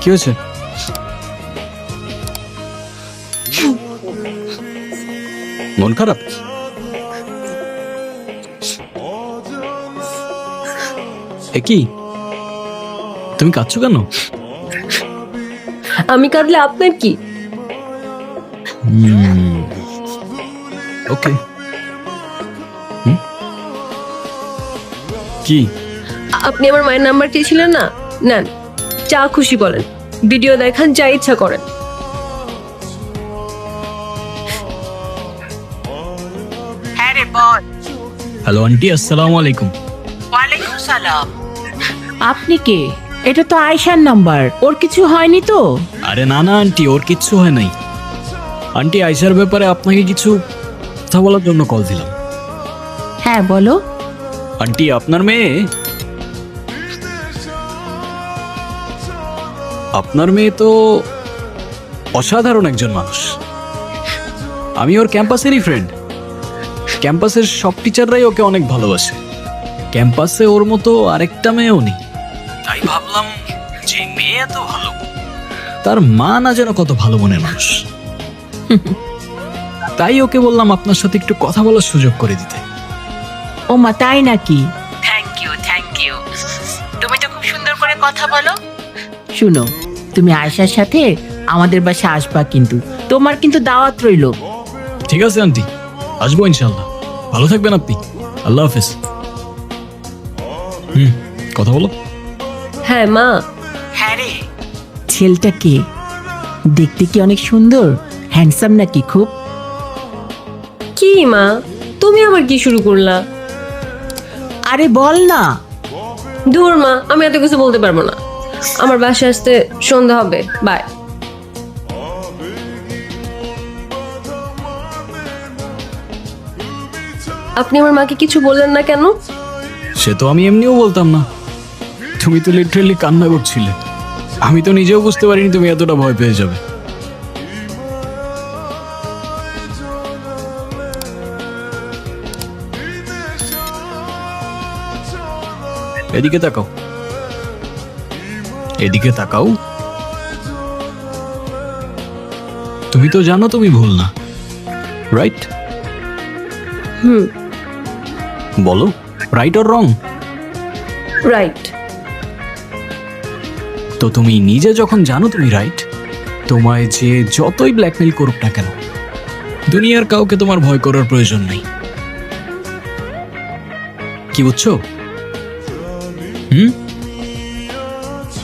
কি হয়েছে? মন খারাপ? এ কি, তুমি কাঁদছো কেন? আমি কাঁদলে আপনার কি? ওকে। কি? আপনি আমার মায়ের নাম্বার চেয়েছিলেন না, নেন, যা খুশি বলেন, ভিডিও দেখান, যা ইচ্ছা করেন। হ্যাঁ রে বল। হ্যালো আন্টি, আসসালামু আলাইকুম। ওয়ালাইকুম সালাম। আপনি কে? এটা তো আয়শার নাম্বার, ওর কিছু হয়নি তো? আরে না না আন্টি, ওর কিচ্ছু হয় নাই। আন্টি, আয়শার ব্যাপারে আপনাকে কিছু কথা বলার জন্য কল দিলাম। হ্যাঁ বলো। আন্টি, আপনার মেয়ে তো অসাধারণ একজন মানুষ। আমি ওর ক্যাম্পাসেরই ফ্রেন্ড। ক্যাম্পাসের সব টিচাররাই ওকে অনেক ভালোবাসে। ক্যাম্পাসে ওর মতো আরেকটা মেয়েও নেই। তাই ভাবলাম যে মেয়ে এত ভালো, তার মা না যেন কত ভালো মনের মানুষ। তাই ওকে বললাম আপনার সাথে একটু কথা বলার সুযোগ করে দিতে। ও মা, তাই নাকি? Thank you thank you. তুমি তো খুব সুন্দর করে কথা বলো। শুনো, তুমি আয়শার সাথে আমাদের বাসায় আসবা, কিন্তু তোমার কিন্তু দাওয়াত রইলো। ঠিক আছে আন্টি, আসবো ইনশাল্লাহ। ভালো থাকবেন আপনি। আল্লাহ হাফেজ। কথা বলো। হ্যাঁ মা। হ্যাঁ রে, ছেলেটা কে? দেখতে কি অনেক সুন্দর, হ্যান্ডসাম নাকি খুব? কি মা, তুমি আবার কি শুরু করলা? আরে বল না। দূর মা, আমি এত কিছু বলতে পারবো না। আমার বাসায় আসতে সন্ধ্যা হবে, বাই। আপনি আমার মাকে কিছু বললেন না কেন? সে তো আমি এমনিও বলতাম না। তুমি তো লিটারেলি কান্না করছিলে। আমি তো নিজেও বুঝতে পারিনি তুমি এতটা ভয় পেয়ে যাবে। এদিকে তাকাও, এদিকে তাকাও। তুমি তো জানো তুমি ভুল না, রাইট? বলো, রাইট অর রং? রাইট। তো তুমি নিজে যখন জানো তুমি রাইট, তোমায় যে যতই ব্ল্যাকমেইল করুক না কেন, দুনিয়ার কাউকে তোমার ভয় করার প্রয়োজন নেই। কি বুঝছো?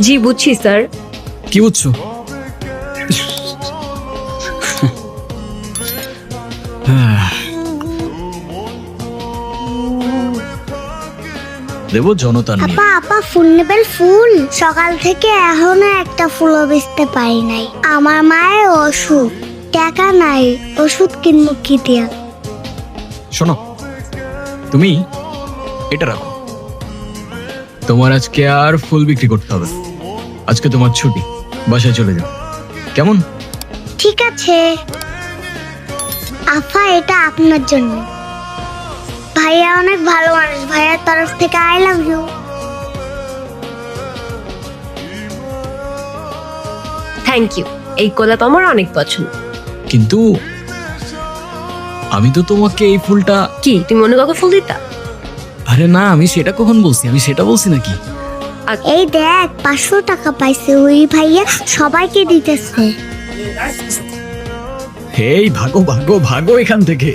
জি বুঝছি স্যার। কি বুঝছো? দেব জনতা নিয়ে। আপা আপা, ফুল নেবেন? ফুল সকাল থেকে এখনো একটা ফুলও বেচতে পারি নাই। আমার মায়ের ওষুধ, টাকা নাই, ওষুধ কিনবো কি দিয়া? শোনো, তুমি এটা রাখো। তোমার আজকে আর ফুল বিক্রি করতে হবে না। আজকে তোমার ছুটি, বাসায় চলে যাও, কেমন? ঠিক আছে আফা, এটা আপনার জন্য। ভাইয়া অনেক ভালো মানুষ, ভাইয়ার তরফ থেকে I love you. Thank you, এই গোলাপ আমার অনেক পছন্দ। কিন্তু আমি তো তোমাকে এই ফুলটা। কি তুমি অন্য কাউকে ফুল দিতা? আরে না, আমি সেটা কখন বলছি? আমি সেটা বলছি নাকি? এই দেখ, 500 টাকা পাইছে ওই ভাইয়া, সবাইকে দিতেছে। হেই, ভাগো ভাগো ভাগো এখান থেকে।